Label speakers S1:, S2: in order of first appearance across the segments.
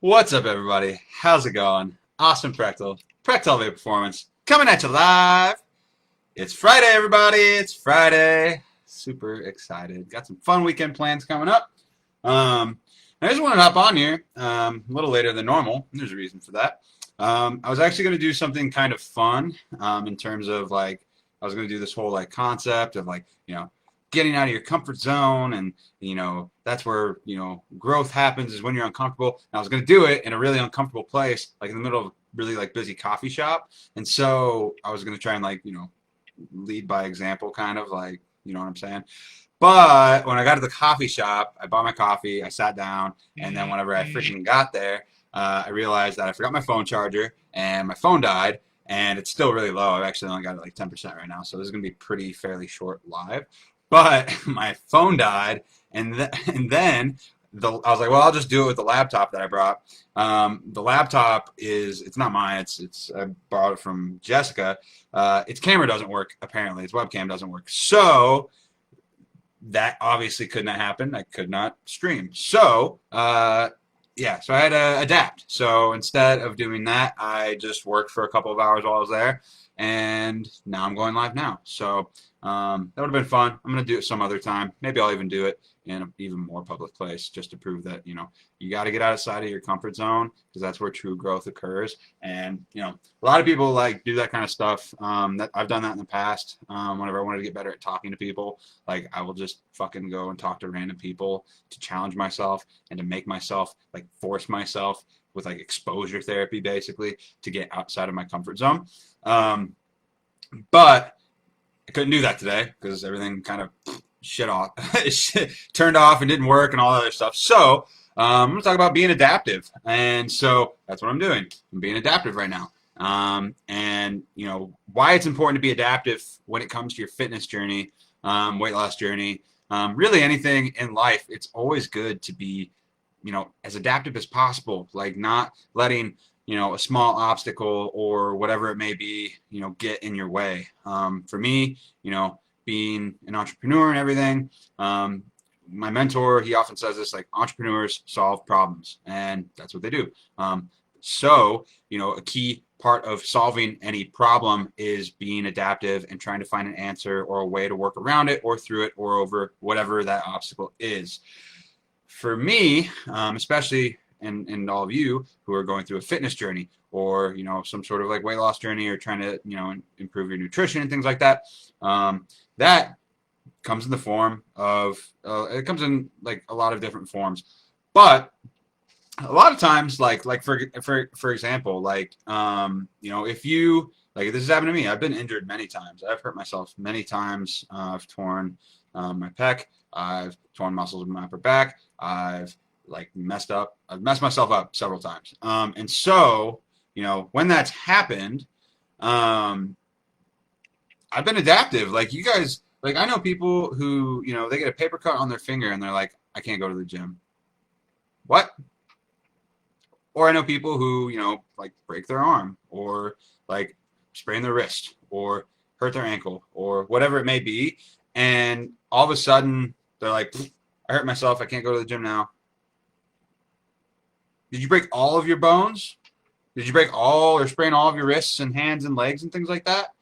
S1: What's up, everybody? How's it going? Austin Prechtel, Prechtel Elevate Performance, coming at you live. It's Friday, everybody. It's Friday. Super excited. Got some fun weekend plans coming up. I just wanted to hop on here a little later than normal. There's a reason for that. I was actually going to do something kind of fun in terms of like I was going to do this whole like concept of like getting out of your comfort zone, and that's where growth happens, is when you're uncomfortable. And I was going to do it in a really uncomfortable place, like in the middle of a really like busy coffee shop. And so I was going to try and like lead by example, kind of like, you know what I'm saying. But when I got to the coffee shop, I bought my coffee, I sat down, and then whenever I freaking got there, I realized that I forgot my phone charger and my phone died, and it's still really low. I've actually only got it like 10% right now, so this is going to be pretty fairly short live. But my phone died, and then I was like, well, I'll just do it with the laptop that I brought. The laptop it's not mine. It's I borrowed it from Jessica. Its camera doesn't work, apparently. Its webcam doesn't work. So that obviously could not happen. I could not stream. So yeah, so I had to adapt. So instead of doing that, I just worked for a couple of hours while I was there, and now I'm going live now. So that would have been fun. I'm going to do it some other time. Maybe I'll even do it in an even more public place, just to prove that, you got to get outside of your comfort zone, because that's where true growth occurs. And, a lot of people like do that kind of stuff. That I've done that in the past. Whenever I wanted to get better at talking to people, like I will just fucking go and talk to random people to challenge myself and to make myself like force myself with like exposure therapy, basically, to get outside of my comfort zone. But I couldn't do that today because everything kind of turned off and didn't work and all that other stuff. So I'm going to talk about being adaptive. And so that's what I'm doing. I'm being adaptive right now. And why it's important to be adaptive when it comes to your fitness journey, weight loss journey, really anything in life. It's always good to be, as adaptive as possible, like not letting a small obstacle or whatever it may be, get in your way. For me, being an entrepreneur and everything, my mentor, he often says this, like, entrepreneurs solve problems, and that's what they do. So, a key part of solving any problem is being adaptive and trying to find an answer or a way to work around it or through it or over whatever that obstacle is. For me, especially, and all of you who are going through a fitness journey or some sort of like weight loss journey or trying to improve your nutrition and things like that, that comes in the form of it comes in like a lot of different forms. But a lot of times, like for example, like if you, like, this has happened to me. I've been injured many times. I've hurt myself many times. I've torn my pec. I've torn muscles in my upper back. I've messed myself up several times. And so, when that's happened, I've been adaptive. Like, you guys, like, I know people who, they get a paper cut on their finger and they're like, I can't go to the gym. What? Or I know people who, like, break their arm or like sprain their wrist or hurt their ankle or whatever it may be. And all of a sudden they're like, I hurt myself. I can't go to the gym now. Did you break all of your bones? Did you break all or sprain all of your wrists and hands and legs and things like that?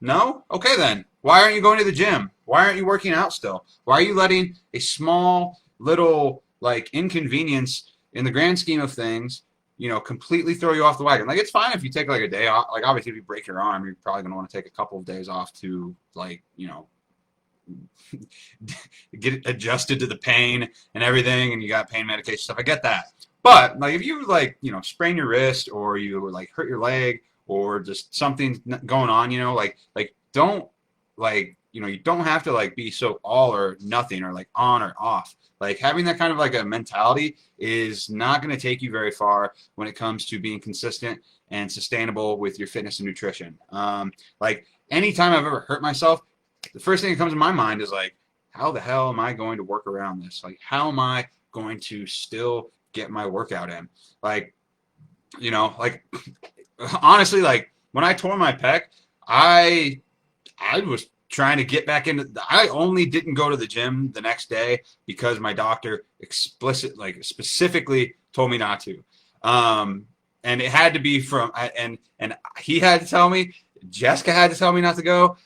S1: No? Okay, then. Why aren't you going to the gym? Why aren't you working out still? Why are you letting a small little like inconvenience in the grand scheme of things, completely throw you off the wagon? Like, it's fine if you take like a day off. Like, obviously, if you break your arm, you're probably going to want to take a couple of days off to, like, get adjusted to the pain and everything, and you got pain medication stuff. I get that. But like, if you like, sprain your wrist or you like hurt your leg or just something going on, like don't, like, you don't have to like be so all or nothing or like on or off. Like, having that kind of like a mentality is not going to take you very far when it comes to being consistent and sustainable with your fitness and nutrition. Like, anytime I've ever hurt myself, the first thing that comes to my mind is like, how the hell am I going to work around this? Like, how am I going to still get my workout in? Like, like, honestly, like, when I tore my pec, I was trying to get back into. I only didn't go to the gym the next day because my doctor specifically told me not to. And it had to be and he had to tell me. Jessica had to tell me not to go.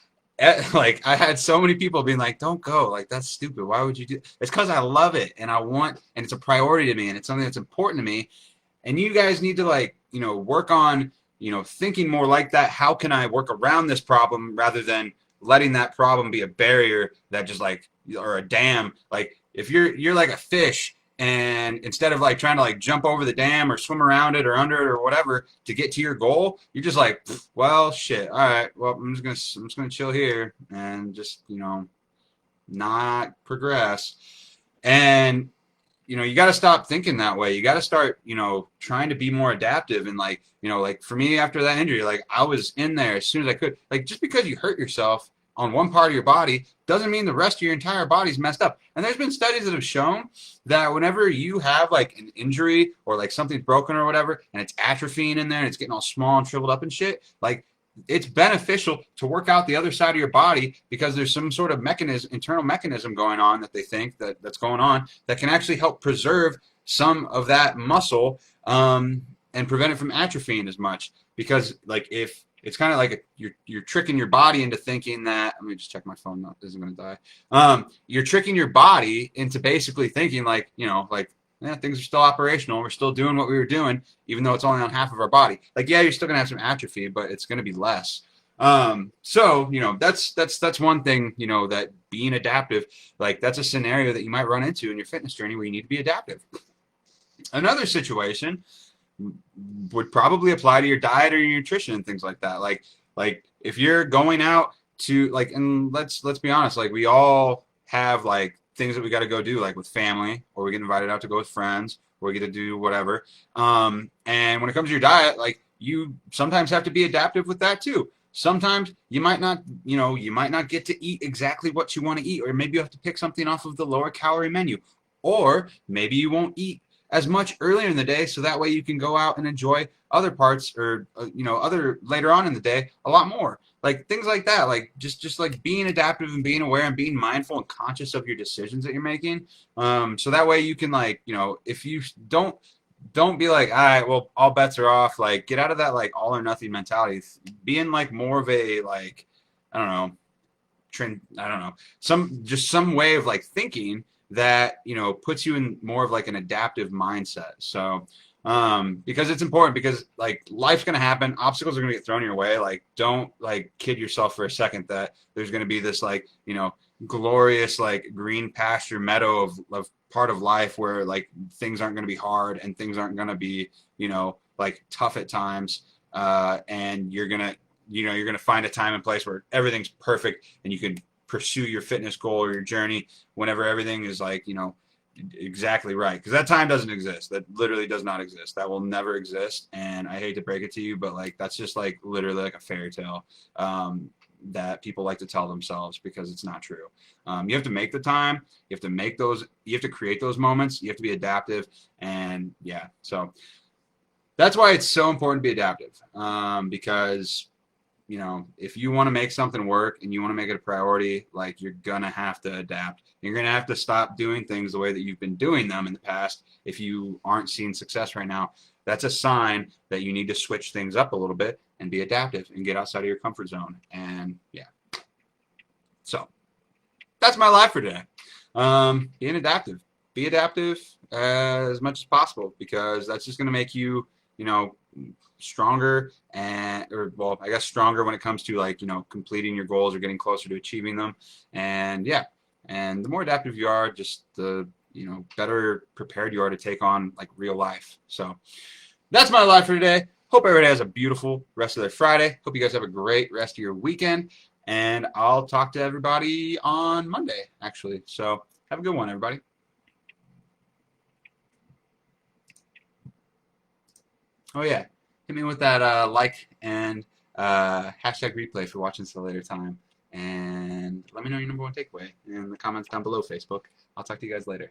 S1: Like I had so many people being like, "Don't go. Like that's stupid. Why would you do?" It's because I love it and and it's a priority to me, and it's something that's important to me. And you guys need to work on thinking more like that. How can I work around this problem rather than letting that problem be a barrier that just or a dam. Like if you're like a fish, and instead of trying to jump over the dam or swim around it or under it or whatever to get to your goal, you're just like, well, shit. All right, well, I'm just gonna chill here and just not progress. And you got to stop thinking that way. You got to start, trying to be more adaptive. And for me after that injury, I was in there as soon as I could. Just because you hurt yourself on one part of your body doesn't mean the rest of your entire body's messed up. And there's been studies that have shown that whenever you have an injury or something's broken or whatever, and it's atrophying in there and it's getting all small and shriveled up and shit, it's beneficial to work out the other side of your body because there's some sort of internal mechanism going on that they think that's going on that can actually help preserve some of that muscle and prevent it from atrophying as much. Because if it's kind of like you're tricking your body into thinking that, let me just check my phone, no, this isn't going to die. You're tricking your body into basically thinking yeah, things are still operational. We're still doing what we were doing, even though it's only on half of our body. Yeah, you're still gonna have some atrophy, but it's gonna be less. So that's one thing. That being adaptive, that's a scenario that you might run into in your fitness journey where you need to be adaptive. Another situation would probably apply to your diet or your nutrition and things like that. Like if you're going out to and let's be honest, we all have things that we got to go do, with family, or we get invited out to go with friends, or we get to do whatever. And when it comes to your diet, you sometimes have to be adaptive with that too. Sometimes you might not get to eat exactly what you want to eat, or maybe you have to pick something off of the lower calorie menu, or maybe you won't eat as much earlier in the day, so that way you can go out and enjoy other parts or other later on in the day a lot more. Things like that, just being adaptive and being aware and being mindful and conscious of your decisions that you're making. So that way you can if you don't be all right, well, all bets are off. Get out of that all or nothing mentality. Be in more of a I don't know, trend. I don't know, some way of thinking that puts you in more of an adaptive mindset. So because it's important, because life's gonna happen, obstacles are gonna get thrown your way. Don't kid yourself for a second that there's gonna be this glorious green pasture meadow of part of life where things aren't gonna be hard and things aren't gonna be tough at times, and you're gonna find a time and place where everything's perfect and you can pursue your fitness goal or your journey whenever everything is exactly right. Because that time doesn't exist. That literally does not exist. That will never exist. And I hate to break it to you, but that's just literally a fairy tale that people like to tell themselves, because it's not true. You have to make the time. You have to make those. You have to create those moments. You have to be adaptive. And yeah, so that's why it's so important to be adaptive, because if you want to make something work and you want to make it a priority, you're gonna have to adapt. You're gonna have to stop doing things the way that you've been doing them in the past. If you aren't seeing success right now, that's a sign that you need to switch things up a little bit and be adaptive and get outside of your comfort zone. And yeah, so that's my life for today. Being adaptive. Be adaptive as much as possible, because that's just gonna make you, stronger, I guess stronger when it comes to completing your goals or getting closer to achieving them. And yeah, and the more adaptive you are, just the better prepared you are to take on real life. So that's my life for today. Hope everybody has a beautiful rest of their Friday. Hope you guys have a great rest of your weekend, and I'll talk to everybody on Monday, actually. So have a good one, everybody. Oh yeah, hit me with that like and hashtag replay if you're watching this at a later time. And let me know your number one takeaway in the comments down below, Facebook. I'll talk to you guys later.